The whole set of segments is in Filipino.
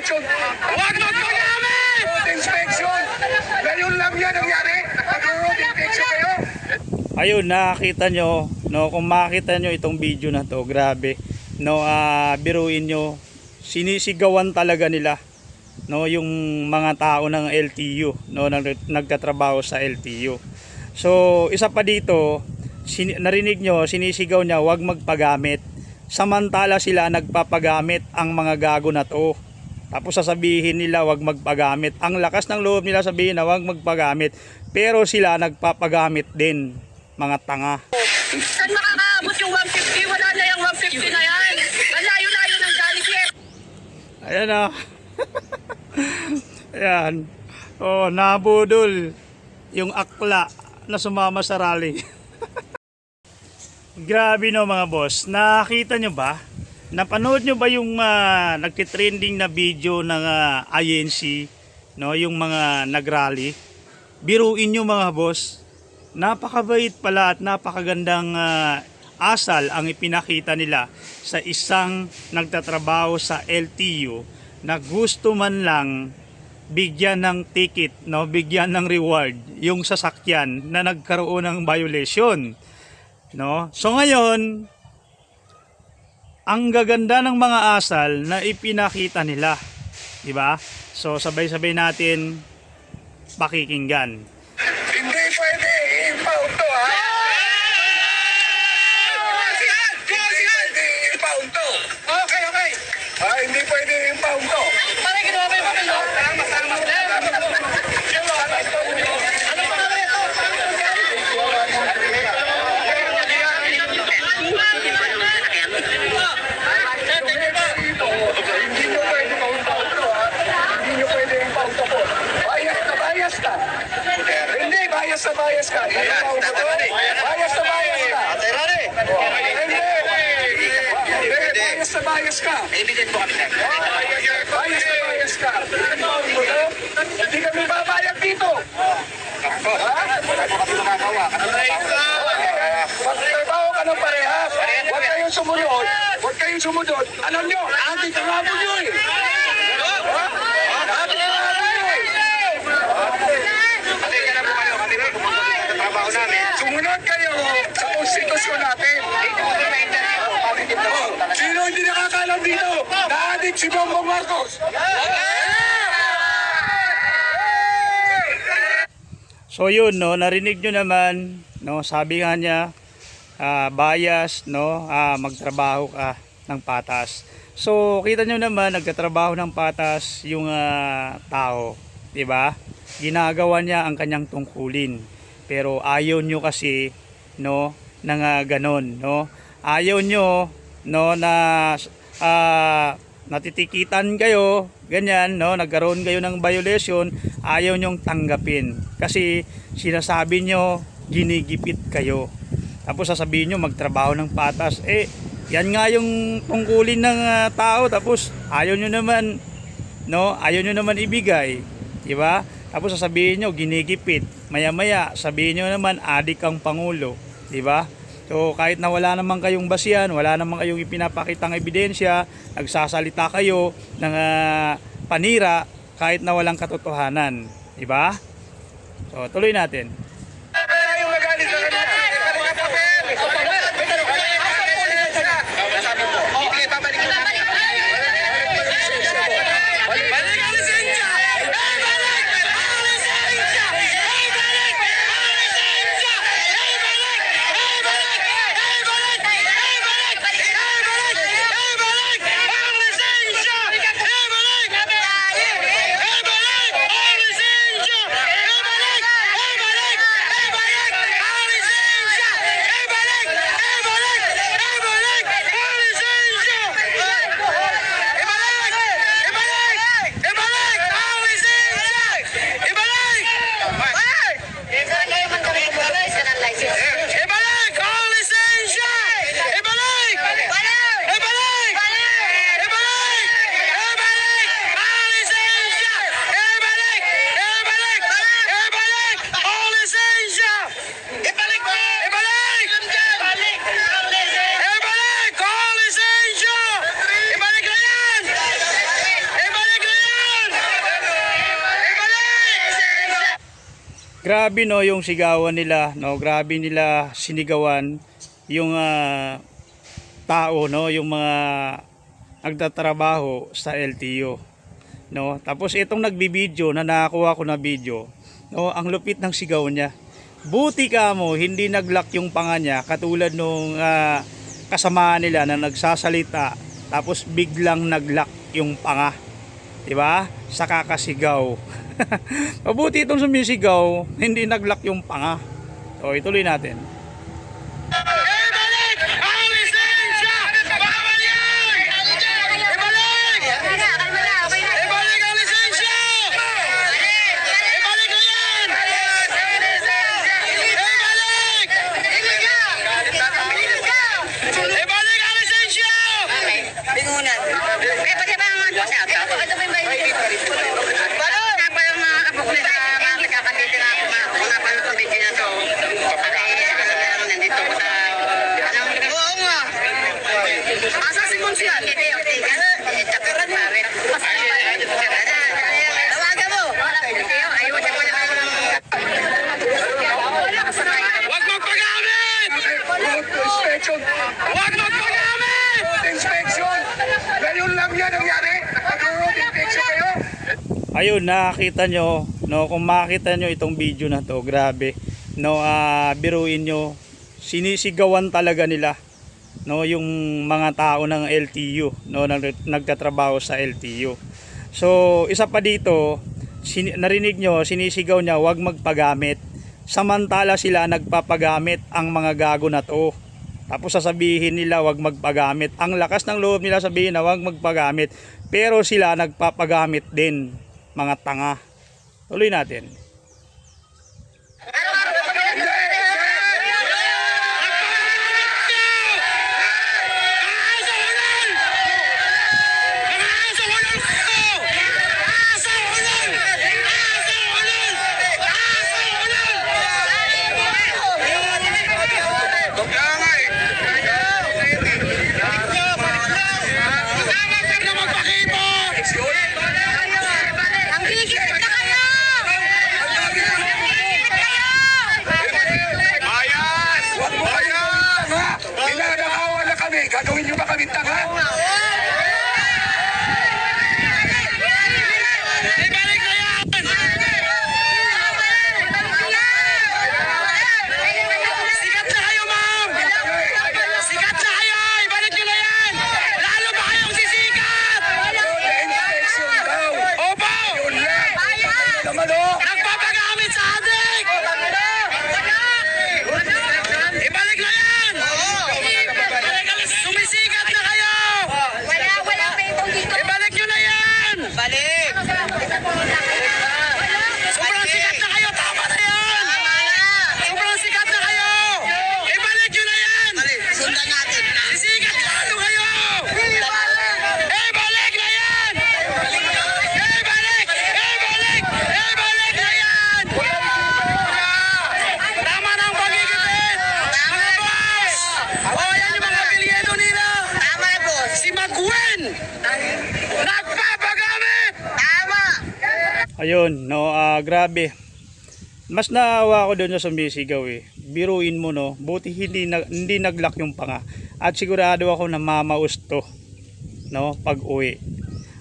inspection. Huwag magpagami! Road inspection. Ngayon lang yan nangyari. Nag-road inspection kayo. Ayun, nakakita nyo, no, kung makita nyo itong video na to, grabe, no, biruin nyo, sinisigawan talaga nila, no, yung mga tao ng LTU, no, nagtatrabaho sa LTU. So, isa pa dito, narinig nyo, sinisigaw niya, wag magpagamit. Samantala sila nagpapagamit ang mga gago na to. Tapos sasabihin nila wag magpagamit. Ang lakas ng loob nila sabihin na wag magpagamit. Pero sila nagpapagamit din. Mga tanga. Saan makakaabot yung 150? Wala na yung 150 na yan. Ang layo-layo ng Jollibee. Ayan o. Ayan. Oh, nabudol yung akla na sumama sa rally. Grabe no mga boss. Nakita nyo ba? Napanood nyo ba yung nagtitrending na video ng INC, no, yung mga nagrally? Biruin nyo mga boss. Napakabait pala at napakagandang asal ang ipinakita nila sa isang nagtatrabaho sa LTU na gusto man lang bigyan ng ticket, no, bigyan ng reward yung sasakyan na nagkaroon ng violation, no? So ngayon, ang gaganda ng mga asal na ipinakita nila, di ba? So sabay-sabay natin pakikinggan. Hindi pwede i-impound to, ha? Hindi pwede i-impound to. Okay. Hindi pwede i-impound to. Parang ginawa ko yung papel, no? Masama. Ano pa naman ito? Hindi nyo pwede ma-impound to, ha? Hindi nyo pwede i-impound to po. Bias ka. Hindi, bias ka. Bias na bias ka. Evident po kami, sir. Bias ka. Hindi kami babayag dito. Magtrabaho ka ng parehas. Huwag kayong sumunod. Alam nyo, anti-trabaho nyo eh. Sumunod kayo sa konstitusyon natin. Sino hindi nakakalam dito? Naadik si Bongbong Marcos. So yun, no, narinig nyo naman, no, sabi nga niya, bias, no, magtrabaho ka ng patas. So kita nyo naman, nagtatrabaho ng patas yung tao, di ba? Ginagawa niya ang kanyang tungkulin. Pero ayaw nyo kasi, no, nang ganon, no? Ayaw nyo, no, na natitikitan kayo, ganyan, no, nagkaroon kayo ng violation, ayaw nyong tanggapin. Kasi sinasabi nyo, ginigipit kayo. Tapos sasabihin nyo, magtrabaho ng patas. Yan nga yung tungkulin ng tao, tapos ayaw nyo naman, no, ayaw nyo naman ibigay, di ba? Tapos sasabihin nyo, ginigipit. Maya-maya, sabihin nyo naman, adik ang Pangulo. Diba? So, kahit na wala naman kayong basihan, wala naman kayong ipinapakitang ebidensya, nagsasalita kayo ng panira, kahit na walang katotohanan. Diba? So, tuloy natin. Yung magalit sa kanila. Grabe no yung sigawan nila, no? Grabe nila sinigawan yung tao, no, yung mga nagtatrabaho sa LTO, no. Tapos itong nagbibideo na nakakuha ko na video, no, ang lupit ng sigaw niya. Buti ka mo hindi naglock yung panga niya katulad nung kasama nila na nagsasalita tapos biglang naglock yung panga, 'di ba? Sa kakasigaw. Mabuti itong sumisigaw, hindi naglock yung panga. So ituloy natin. Inspection. Huwag magpagamit! Inspection. Ganyan lang yan nangyari. Nag-road inspection kayo. Ayun, nakita nyo, no, kung makita nyo itong video na to, grabe, no, biruin nyo, sinisigawan talaga nila, no, yung mga tao ng LTU, no, nagtatrabaho sa LTU. So isa pa dito, narinig nyo, sinisigaw niya wag magpagamit, samantala sila nagpapagamit ang mga gago na to. Tapos sasabihin nila wag magpagamit. Ang lakas ng loob nila sabihin na wag magpagamit, pero sila nagpapagamit din, mga tanga. Tuloy natin. Gagawin nyo ba kami tanga? Sikat na kayo, ma'am! Sikat na kayo! Ibalik nyo na yan! Lalo ba kayong sisikat? Inspection daw. Opo! Yun lang. Naman o. Nagpapagamit sa adik! Ibalik na yan! Sumisikat na kayo! Wala pa itong dito. Ibalik nyo na yan! Balik! Sobrang sikat na kayo! Tama na yan! Sobrang sikat na kayo! Ibalik nyo na yan! Sundan natin! Sisikat lalo kayo! Ibalik na yan! Ibalik! Ibalik! Ibalik na yan! Tama na ang pagigipit! Mga boss! O yan yung mga bilyeno nila! Tama, boss! Si Magwen! Nagpapagamit! Tama! Ayun, no, grabe. Mas naawa ko doon sa sumisigaw eh. Biruin mo, no, buti hindi naglock yung panga. At sigurado ako na mamaus to, no, pag uwi.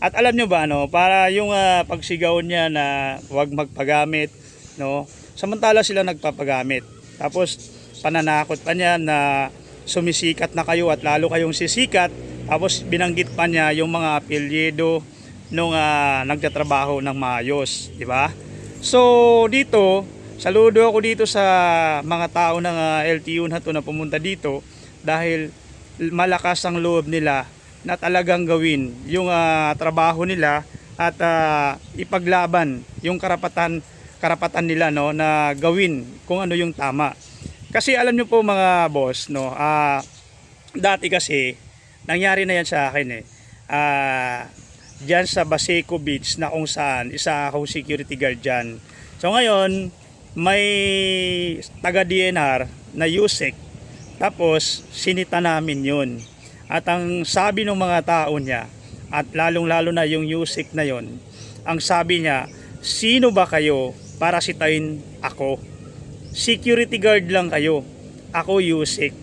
At alam nyo ba, no, para yung pagsigaw niya na wag magpagamit, no, samantala sila nagpapagamit. Tapos pananakot pa niya na sumisikat na kayo at lalo kayong sisikat. Tapos binanggit pa niya yung mga apelyido nung nagtatrabaho ng maayos, di ba? So dito, saludo ako dito sa mga tao ng LTU na to na pumunta dito dahil malakas ang loob nila na talagang gawin yung trabaho nila at ipaglaban yung karapatan nila, no, na gawin kung ano yung tama. Kasi alam nyo po mga boss, no, dati kasi nangyari na yan sa akin eh. Diyan sa Baseco Beach na kung saan isa akong security guard dyan. So ngayon may taga DNR na USEC, tapos sinita namin yun. At ang sabi ng mga tao niya, at lalong lalo na yung USEC na yun, ang sabi niya, sino ba kayo parasitahin ako. Security guard lang kayo. Ako Yusek.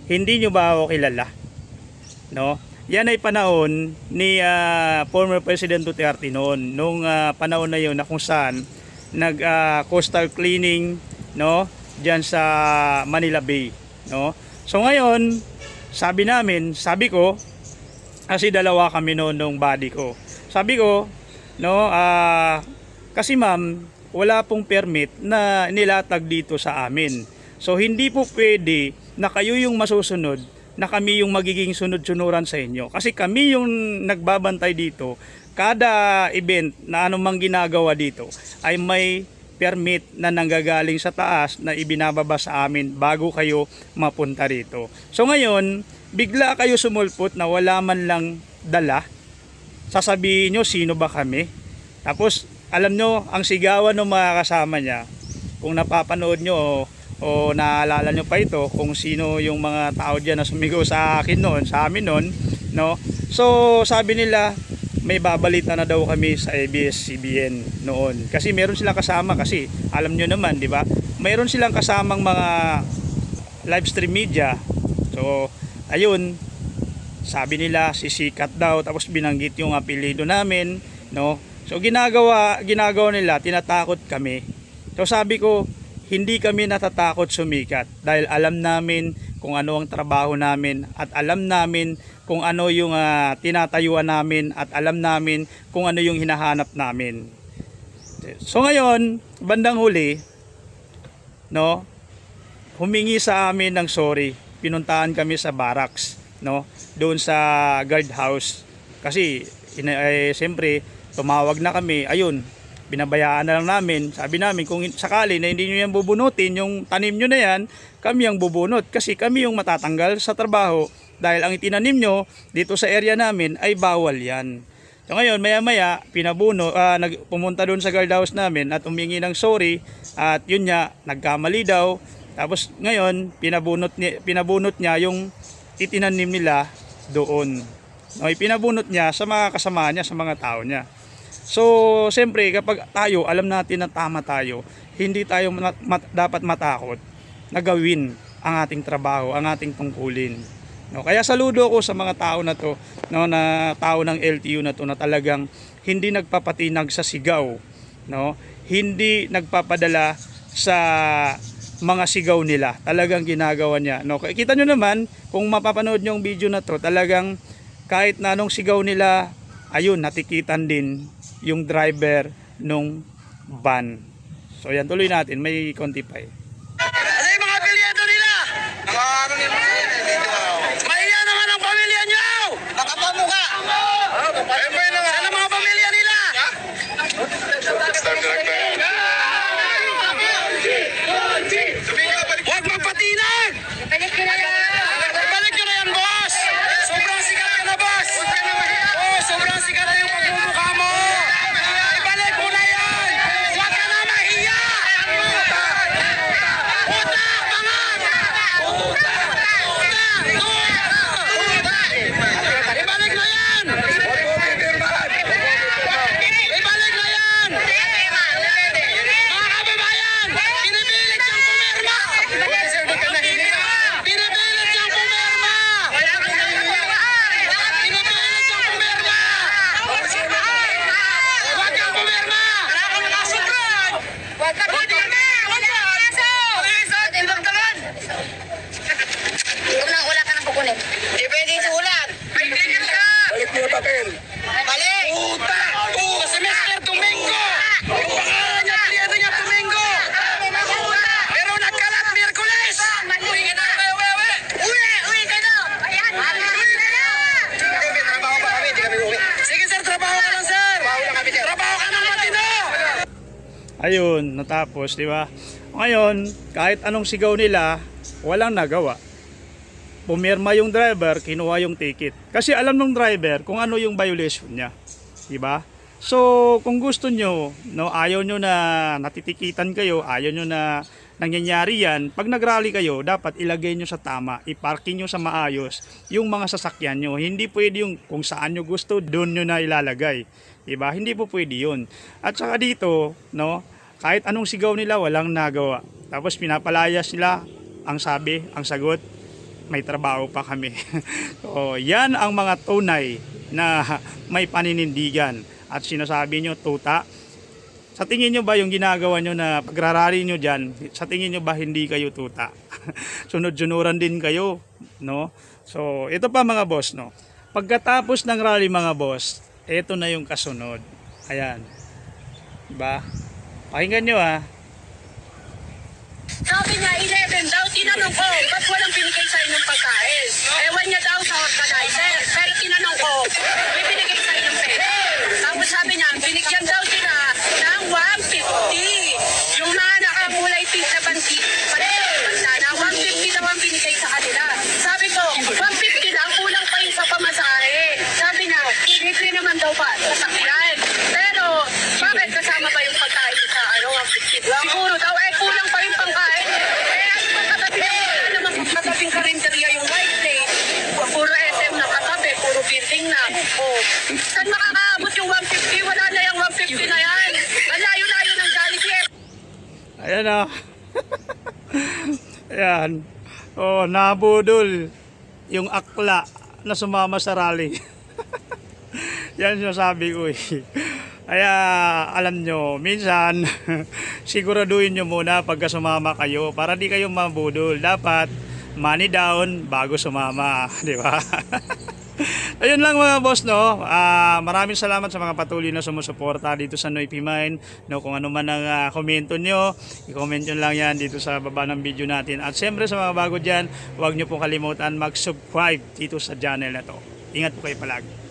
Hindi nyo ba ako kilala? No? Yan ay panahon ni former President Duterte noon. Nung panahon na yun na kung saan nag coastal cleaning, no, diyan sa Manila Bay, no. So ngayon, sabi ko kasi dalawa kami noon nung body ko. Sabi ko, no, kasi ma'am, wala pong permit na nilatag dito sa amin. So hindi po pwede na kayo yung masusunod, na kami yung magiging sunod-sunuran sa inyo. Kasi kami yung nagbabantay dito. Kada event na anumang ginagawa dito ay may permit na nanggagaling sa taas na ibinababa sa amin bago kayo mapunta rito. So ngayon, bigla kayo sumulpot na wala man lang dala. Sasabihin nyo sino ba kami. Tapos alam nyo, ang sigawan ng mga kasama niya, kung napapanood nyo o naalala nyo pa ito kung sino yung mga tao dyan na sumigaw sa akin noon, sa amin noon, no? So sabi nila may babalita na daw kami sa ABS-CBN noon kasi meron silang kasama, kasi alam nyo naman, di ba, meron silang kasamang mga live stream media. So ayun, sabi nila sisikat daw, tapos binanggit yung apelyido namin, no? So ginagawa nila, tinatakot kami. So sabi ko, hindi kami natatakot sumikat dahil alam namin kung ano ang trabaho namin at alam namin kung ano yung tinatayuan namin at alam namin kung ano yung hinahanap namin. So ngayon, bandang huli, no, humingi sa amin ng sorry. Pinuntahan kami sa barracks, no, doon sa guardhouse. Kasi siyempre tumawag na kami, ayun, binabayaan na lang namin. Sabi namin kung sakali na hindi nyo yan bubunutin, yung tanim nyo na yan, kami ang bubunot. Kasi kami yung matatanggal sa trabaho dahil ang itinanim nyo dito sa area namin ay bawal yan. So ngayon, maya-maya, pumunta doon sa guardhouse namin at humingi ng sorry at yun nga, nagkamali daw. Tapos ngayon, pinabunot niya yung itinanim nila doon. Okay, pinabunot niya sa mga kasama niya, sa mga tao niya. So, siyempre, kapag tayo, alam natin na tama tayo, hindi tayo dapat matakot na gawin ang ating trabaho, ang ating tungkulin. No, kaya saludo ko sa mga tao na to, no, na tao ng LTO na to na talagang hindi nagpapatinag sa sigaw, no? Hindi nagpapadala sa mga sigaw nila. Talagang ginagawa niya, no? Kita nyo naman kung mapapanood nyo yung video na to, talagang kahit na anong sigaw nila, ayun, natikitan din yung driver nung van. So yan, tuloy natin, may konti pa eh. Ano yung mga apelyido nila? Mahiya naman ang pamilya nyo! Nakapamukha! Saan ang mga pamilya nila? Huwag magpatinag! Ibalik ko na yan. Ibalik nyo na yan, boss! Sobrang sikat ka na, boss! Oh, sobrang sikat na yung pagmumukha mo! Ibalik mo na yan! Huwag ka na mahiya! Putak! Ibalik na yan! Ibalik na yan! Mga kababayan! Pinipilit niyang pumirma! Pinipilit niyang pumirma! Pinipilit niyang pumirma! Huwag kang pumirma! Huwag ka pumirma! Wala kang kaso! Wala ka nang kukunin. Hindi pwede sulat! Ay, tigil ka! Balik mo yung papel. Balik! Puta! Si Mr. Domingo! Yung pangalan niya, apelyido niya Domingo! Pero nagkalat Miyerkules! Uwi ka na! Uwi ka na! Ayan! Uwi ka na! May trabaho pa kami, hindi kami uwi. Sige sir, trabaho ka lang sir! Trabaho ka ng matino! Ayun, natapos, di ba? Ngayon, kahit anong sigaw nila, walang nagawa. Pumirma yung driver, kinuha yung ticket. Kasi alam ng driver kung ano yung violation niya, di ba? So, kung gusto nyo, no, ayaw nyo na natitikitan kayo, ayaw nyo na nangyayari yan, pag nagrally kayo, dapat ilagay nyo sa tama, iparking nyo sa maayos yung mga sasakyan nyo. Hindi pwede yung kung saan nyo gusto, doon nyo na ilalagay. Diba? Hindi po pwede yun. At saka dito, no, Kahit anong sigaw nila, walang nagawa. Tapos pinapalayas nila, ang sabi, ang sagot, may trabaho pa kami. So, yan ang mga tunay na may paninindigan. At sinasabi nyo, tuta. Sa tingin nyo ba yung ginagawa nyo na pagrarally nyo dyan, sa tingin nyo ba hindi kayo tuta? Sunod-sunuran din kayo, no? So, ito pa mga boss, no? Pagkatapos ng rally mga boss, ito na yung kasunod. Ayan. Diba? Pakinggan nyo ha. Sabi niya, 11 daw, tinanong ko, ba't walang binigay sa inyong pagkain? Ewan niya daw sa organizer. Pero tinanong ko, may binigay sa inyong pera. Tapos sabi niya, binigyan daw sila ng 150. Yung mga nakamulay pink na bansi, na 150 daw ang binigay sa kanila. Sabi ko, 150 lang, kulang pa yun sa pamasahe. Sabi niya, libre naman daw pa sa sakyan. Pero, bakit kasama ba yung pagkain sa 150? Siguro daw, kulang pa yung pangkain. Katabing karinderya yung white plate. Puro SM na katabi, puro building na. Oh. Saan makakaabot yung 150? Wala na yung 150 na yan. Ang layo-layo ng Jollibee. Ayan o. Ayan. Oh, nabudol yung akla na sumama sa rally. Yan sinasabi ko eh. Kaya alam nyo, minsan siguraduhin nyo muna pagka sumama kayo para di kayo mabudol. Dapat money down bago sumama, di ba? Ayun lang mga boss, no. Maraming salamat sa mga patuloy na sumusuporta dito sa Noy Mine, no. Kung ano man ang komento nyo, i-comment nyo lang yan dito sa baba ng video natin. At siyempre sa mga bago dyan, huwag nyo pong kalimutan mag-subscribe dito sa channel na to. Ingat po kayo palagi.